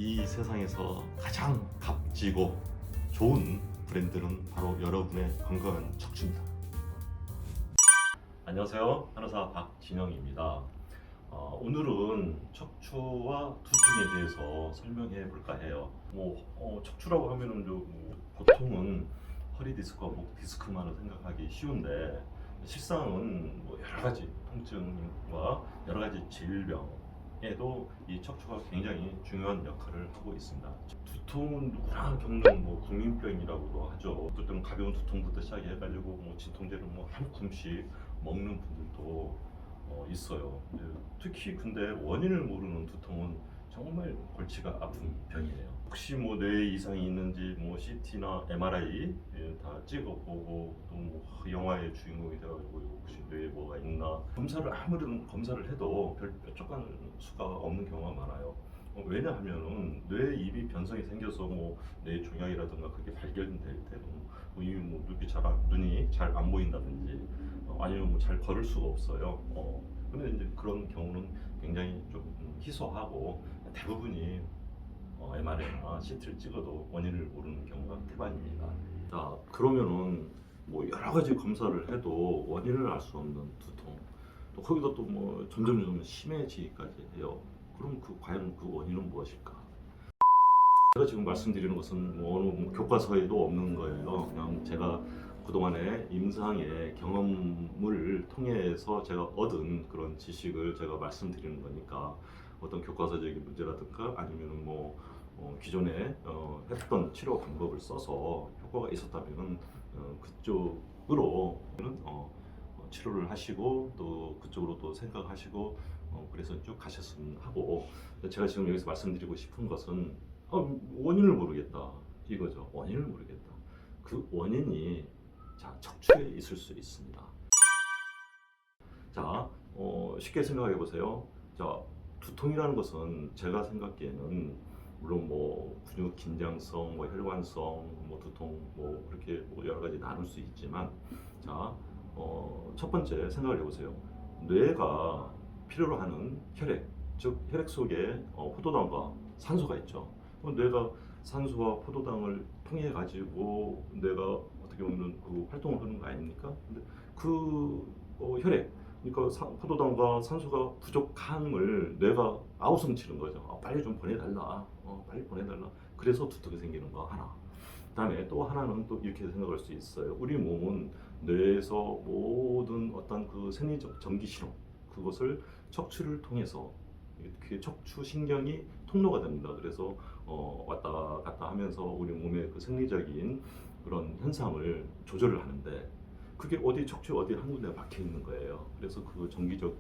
이 세상에서 가장 값지고 좋은 브랜드는 바로 여러분의 건강한 척추입니다. 안녕하세요. 간호사 박진영입니다. 오늘은 척추와 두통에 대해서 설명해 볼까 해요. 척추라고 하면은 보통은 허리 디스크와 목 디스크만을 생각하기 쉬운데 실상은 여러 가지 통증과 여러 가지 질병에도 이 척추가 굉장히 중요한 역할을 하고 있습니다. 두통은 누구나 겪는 국민병이라고도 하죠. 어떤 가벼운 두통부터 시작해가지고 진통제를 한 움큼씩 먹는 분들도 있어요. 특히 근데 원인을 모르는 두통은 정말 골치가 아픈 병이에요. 혹시 뇌에 이상이 있는지 CT나 MRI 다 찍어보고 또 영화의 주인공이 돼가지고 혹시 뇌에 뭐가 있나 아무런 검사를 해도 별 뾰족한 수가 없는 경우가 많아요. 왜냐하면은 뇌에 이미 변성이 생겨서 뇌 종양이라든가 그게 발견될 때는 눈이 잘 안 보인다든지 아니면 잘 걸을 수가 없어요. 근데 이제 그런 경우는 굉장히 좀 희소하고 대부분이 MRI나 CT를 찍어도 원인을 모르는 경우가 대반입니다. 자, 그러면은 여러 가지 검사를 해도 원인을 알 수 없는 두통, 또 거기다 또 점점 심해지기까지 해요. 그럼 과연 그 원인은 무엇일까? 제가 지금 말씀드리는 것은 어느 교과서에도 없는 거예요. 그냥 제가 그동안의 임상의 경험을 통해서 제가 얻은 그런 지식을 제가 말씀드리는 거니까 어떤 교과서적인 문제라든가 아니면 기존에 했던 치료 방법을 써서 효과가 있었다면 그쪽으로 치료를 하시고 또 그쪽으로 또 생각하시고 그래서 쭉 가셨으면 하고, 제가 지금 여기서 말씀드리고 싶은 것은 원인을 모르겠다 이거죠. 원인을 모르겠다. 그 원인이 척추에 있을 수 있습니다. 자, 쉽게 생각해 보세요. 자, 두통이라는 것은 제가 생각기에는 물론 근육 긴장성, 혈관성, 두통 그렇게 여러 가지 나눌 수 있지만, 자, 첫 번째 생각을 해보세요. 뇌가 필요로 하는 혈액, 즉 혈액 속에 포도당과 산소가 있죠. 뇌가 산소와 포도당을 통해 가지고 뇌가 어떻게 보면 활동을 하는 거 아닙니까? 근데 혈액, 그러니까 포도당과 산소가 부족함을 뇌가 아우성 치는 거죠. 빨리 좀 보내달라, 빨리 보내달라. 그래서 두통이 생기는 거 하나. 그다음에 또 하나는 또 이렇게 생각할 수 있어요. 우리 몸은 뇌에서 모든 어떤 생리적 전기 신호, 그것을 척추를 통해서 척추 신경이 통로가 됩니다. 그래서 왔다 갔다 하면서 우리 몸의 생리적인 그런 현상을 조절을 하는데, 그게 척추 어디 한 군데 박혀 있는 거예요. 그래서 전기적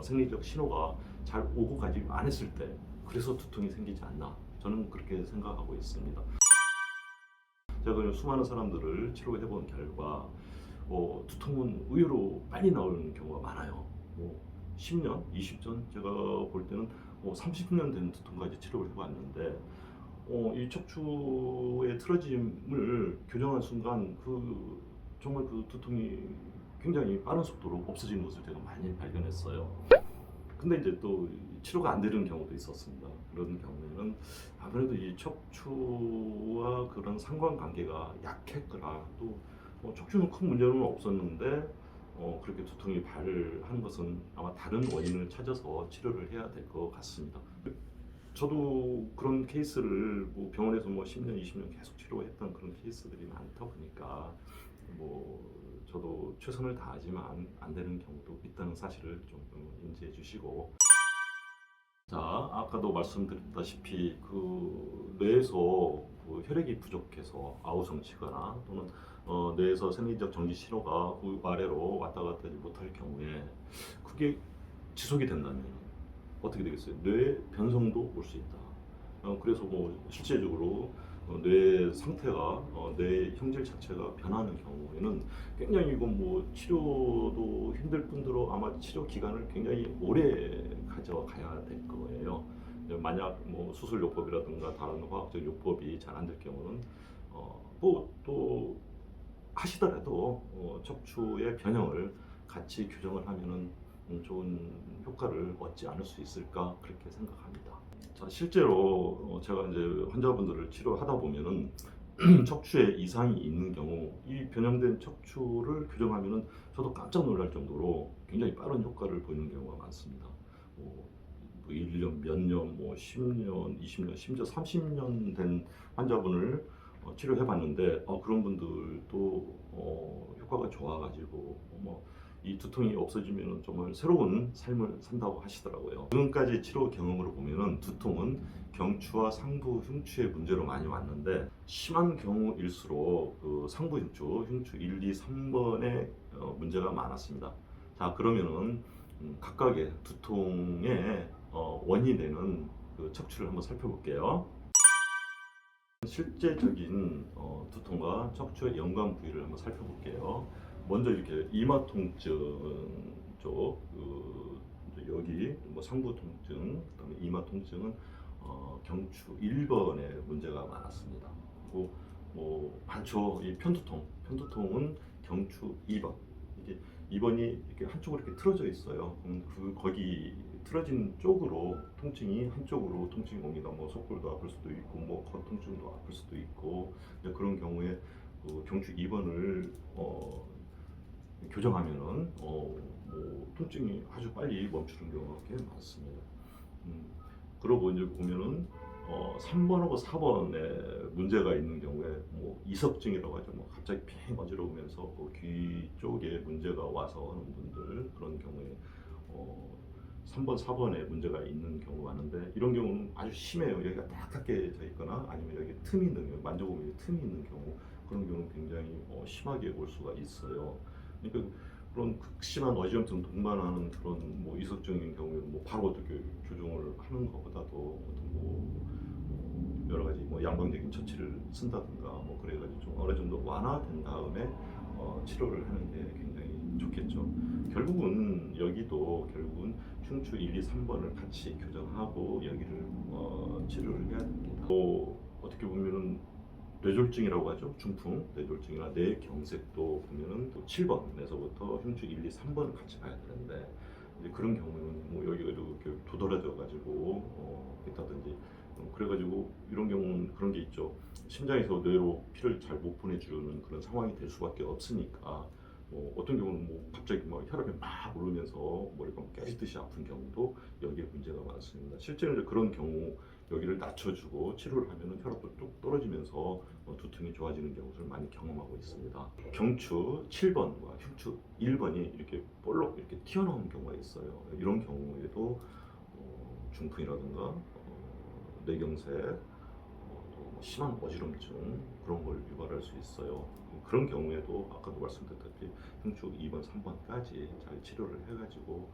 생리적 신호가 잘 오고 가지 않았을 때, 그래서 두통이 생기지 않나, 저는 그렇게 생각하고 있습니다. 제가 수많은 사람들을 치료해 본 결과 두통은 의외로 빨리 나오는 경우가 많아요. 10년, 20년, 제가 볼 때는 30년 된 두통까지 치료를 해봤는데, 이 척추의 틀어짐을 교정한 순간 정말 두통이 굉장히 빠른 속도로 없어지는 것을 제가 많이 발견했어요. 근데 이제 또 치료가 안 되는 경우도 있었습니다. 그런 경우에는 아무래도 이 척추와 그런 상관관계가 약했거나, 또 척추는 큰 문제는 없었는데 그렇게 두통이 발하는 것은 아마 다른 원인을 찾아서 치료를 해야 될 것 같습니다. 저도 그런 케이스를 병원에서 10년, 20년 계속 치료했던 그런 케이스들이 많다 보니까 저도 최선을 다하지만 안 되는 경우도 있다는 사실을 좀 인지해 주시고, 자, 아까도 말씀드렸다시피 뇌에서 혈액이 부족해서 아우성치거나 또는 뇌에서 생리적 전기 신호가 아래로 왔다 갔다 못할 경우에 그게 지속이 된다면 어떻게 되겠어요? 뇌 변성도 올 수 있다. 그래서 실제적으로 뇌 상태가 뇌 형질 자체가 변하는 경우에는 굉장히 치료도 힘들 뿐더러 아마 치료 기간을 굉장히 오래 가져가야 될 거예요. 만약 수술 요법이라든가 다른 화학적 요법이 잘 안 될 경우는 또 하시더라도 척추의 변형을 같이 교정을 하면은 좋은 효과를 얻지 않을 수 있을까, 그렇게 생각합니다. 자, 실제로 제가 이제 환자분들을 치료하다 보면은 척추에 이상이 있는 경우 이 변형된 척추를 교정하면은 저도 깜짝 놀랄 정도로 굉장히 빠른 효과를 보이는 경우가 많습니다. 뭐 1년, 몇 년, 뭐 10년, 20년, 심지어 30년 된 환자분을 치료해 봤는데 그런 분들도 효과가 좋아가지고 이 두통이 없어지면 정말 새로운 삶을 산다고 하시더라고요. 지금까지 치료 경험으로 보면은 두통은 경추와 상부 흉추의 문제로 많이 왔는데 심한 경우일수록 그 상부 흉추 1, 2, 3번에 문제가 많았습니다. 자, 그러면은 각각의 두통의 원인이 되는 그 척추를 한번 살펴볼게요. 실제적인 두통과 척추의 연관 부위를 한번 살펴볼게요. 먼저 이렇게 이마 통증 쪽, 여기 뭐 상부 통증, 그다음에 이마 통증은 경추 1번에 문제가 많았습니다. 그리고 뭐 많죠. 이 편두통은 경추 2번. 이게 2번이 이렇게 한쪽으로 이렇게 틀어져 있어요. 거기 틀어진 쪽으로 통증이 한쪽으로 통증이 옵니다. 뭐 속골도 아플 수도 있고, 뭐 겉통증도 아플 수도 있고, 그런 경우에 그 경추 2번을 교정하면은 뭐 통증이 아주 빨리 멈추는 경우가 꽤 많습니다. 그러고 이제 보면은 3번하고 4번에 문제가 있는 경우에 뭐 이석증이라고 하죠. 뭐 갑자기 팽 어지러우면서 그귀 쪽에 문제가 와서 하는 분들, 그런 경우에 3번, 4번에 문제가 있는 경우가 많은데, 이런 경우는 아주 심해요. 여기가 딱딱해 져 있거나 아니면 여기 틈이 있는 경우, 만져보면 틈이 있는 경우, 그런 경우는 굉장히 심하게 올 수가 있어요. 그러니까 그런 극심한 어지럼증 동반하는 그런 뭐 이석증인 경우에는 뭐 바로 어떻게 교정을 하는 것보다도 어떤 여러 가지 뭐 양방적인 처치를 쓴다든가 뭐 그래가지고 좀 어느 정도 완화된 다음에 치료를 하는 게 굉장히 좋겠죠. 결국은 흉추 1, 2, 3번을 같이 교정하고 여기를 치료를 해야 됩니다. 또 어떻게 보면은 뇌졸중이라고 하죠. 중풍, 뇌졸중이나 뇌경색도 보면은 또 7번에서부터 흉추 1, 2, 3번을 같이 봐야 되는데, 이제 그런 경우는 뭐 여기가 이렇게 도드라져 가지고 있다든지 그래가지고 이런 경우는 그런 게 있죠. 심장에서 뇌로 피를 잘 못 보내주는 그런 상황이 될 수밖에 없으니까 어떤 경우는 뭐 갑자기 막 혈압이 막 오르면서 머리가 깨지듯이 아픈 경우도 여기에 문제가 많습니다. 실제로 이제 그런 경우 여기를 낮춰주고 치료를 하면은 혈압도 쭉 떨어지면서 두통이 좋아지는 경우를 많이 경험하고 있습니다. 경추 7번과 흉추 1번이 이렇게 볼록 이렇게 튀어나온 경우가 있어요. 이런 경우에도 중풍이라든가 뇌경색, 또 심한 어지럼증, 그런 걸 유발할 수 있어요. 그런 경우에도 아까도 말씀드렸다시피 흉추 2번, 3번까지 잘 치료를 해가지고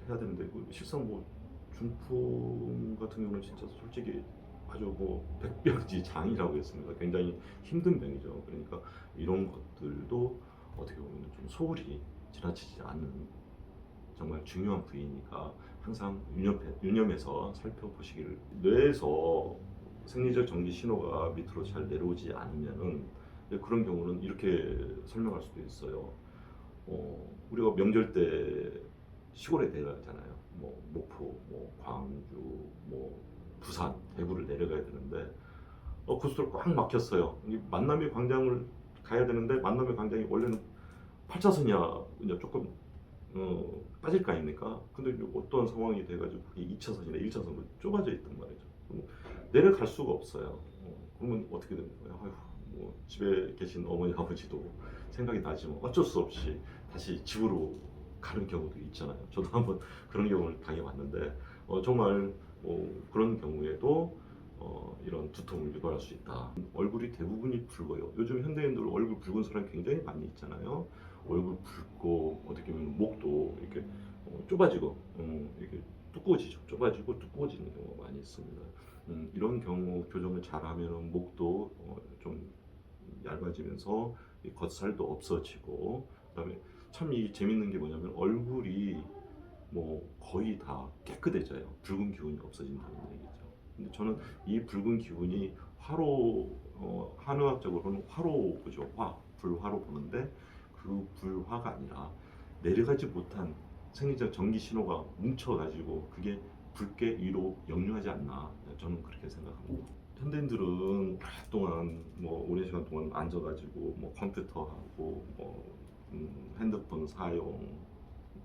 해야 되는데, 실상 뭐 중풍 같은 경우는 진짜 솔직히 아주 뭐 백병지장이라고 했습니다. 굉장히 힘든 병이죠. 그러니까 이런 것들도 어떻게 보면 좀 소홀히 지나치지 않는 정말 중요한 부위니까 항상 유념해서 살펴보시기를. 뇌에서 생리적 전기 신호가 밑으로 잘 내려오지 않으면은 그런 경우는 이렇게 설명할 수도 있어요. 우리가 명절 때 시골에 내려가잖아요. 뭐 목포, 뭐 광주, 뭐 부산, 대구를 내려가야 되는데 고속도로 꽉 막혔어요. 이 만남의 광장을 가야 되는데 만남의 광장이 원래는 8차선이야. 이제 조금 빠질 거 아닙니까? 근데 이제 어떤 상황이 돼가지고 그게 2차선이나 1차선으로 좁아져 있단 말이죠. 내려갈 수가 없어요. 그러면 어떻게 되는 거예요? 아휴, 뭐 집에 계신 어머니 아버지도 생각이 나지만 어쩔 수 없이 다시 집으로 가는 경우도 있잖아요. 저도 한번 그런 경우를 당해봤는데 정말 그런 경우에도 이런 두통을 유발할 수 있다. 얼굴이 대부분이 붉어요. 요즘 현대인들 얼굴 붉은 사람 굉장히 많이 있잖아요. 얼굴 붉고 어떻게 보면 목도 이렇게 좁아지고 이렇게 두꺼워지죠. 좁아지고 두꺼워지는 경우가 많이 있습니다. 이런 경우 교정을 잘하면 목도 좀 얇아지면서 이 겉살도 없어지고, 그다음에 참 이 재밌는 게 뭐냐면 얼굴이 뭐 거의 다 깨끗해져요. 붉은 기운이 없어진다는 얘기죠. 근데 저는 이 붉은 기운이 한의학적으로는 화로 보죠. 불화로 보는데 그 불화가 아니라 내려가지 못한 생리적 전기 신호가 뭉쳐가지고 그게 굵게 위로 역류하지 않나, 저는 그렇게 생각합니다. 현대인들은 오랫동안 뭐 오랜 시간 동안 앉아가지고 뭐 컴퓨터하고 뭐 핸드폰 사용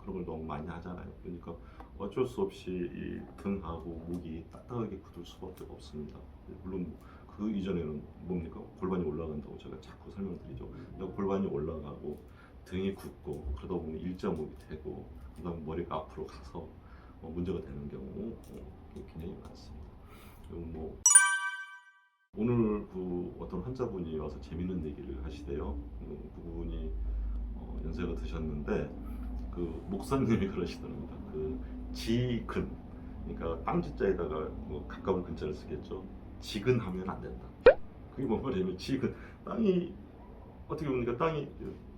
그런 걸 너무 많이 하잖아요. 그러니까 어쩔 수 없이 이 등하고 목이 딱딱하게 굳을 수밖에 없습니다. 물론 그 이전에는 뭡니까? 골반이 올라간다고 제가 자꾸 설명드리죠. 그러니까 골반이 올라가고 등이 굳고 그러다 보면 일자목이 되고 그다음 머리가 앞으로 가서 문제가 되는 경우 굉장히 많습니다. 그리고 뭐 오늘 그 어떤 환자분이 와서 재밌는 얘기를 하시대요. 그분이 연세가 드셨는데 그 목사님이 그러시더랍니다. 그 지근, 그러니까 빵지자에다가 뭐 가까운 근자를 쓰겠죠. 지근하면 안 된다. 그게 뭔 말이냐면 지근, 땅이 어떻게 보니까 땅이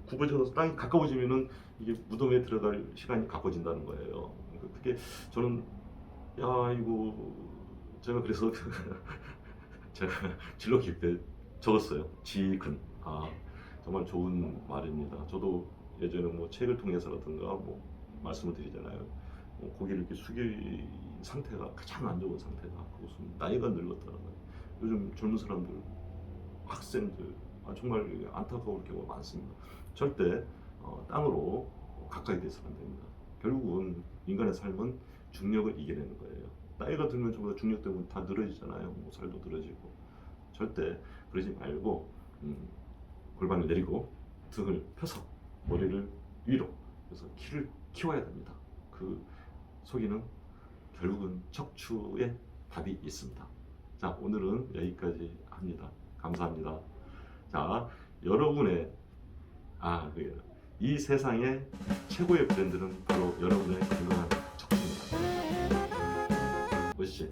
굽어져서 땅이 가까워지면은 이게 무덤에 들어갈 시간이 가까워진다는 거예요. 그게 저는 야 이거 제가 그래서 제가 진로 기획 때 적었어요. 지근. 아 정말 좋은 말입니다. 저도 예전에 뭐 책을 통해서라든가 뭐 말씀을 드리잖아요. 고개를 이렇게 숙인 상태가 가장 안 좋은 상태다. 그것은 나이가 늙었다는 거예요. 요즘 젊은 사람들, 학생들 정말 안타까울 경우가 많습니다. 절대 땅으로 가까이 돼서는 안 됩니다. 결국은 인간의 삶은 중력을 이겨내는 거예요. 나이가 들면 전부 다 중력 때문에 다 늘어지잖아요. 뭐 살도 늘어지고. 절대 그러지 말고 골반을 내리고 등을 펴서 머리를 위로, 그래서 키를 키워야 됩니다. 그 속에는 결국은 척추에 답이 있습니다. 자, 오늘은 여기까지 합니다. 감사합니다. 자, 여러분의 이 세상의 최고의 브랜드는 바로 여러분의 건강한 척추입니다. 보시죠.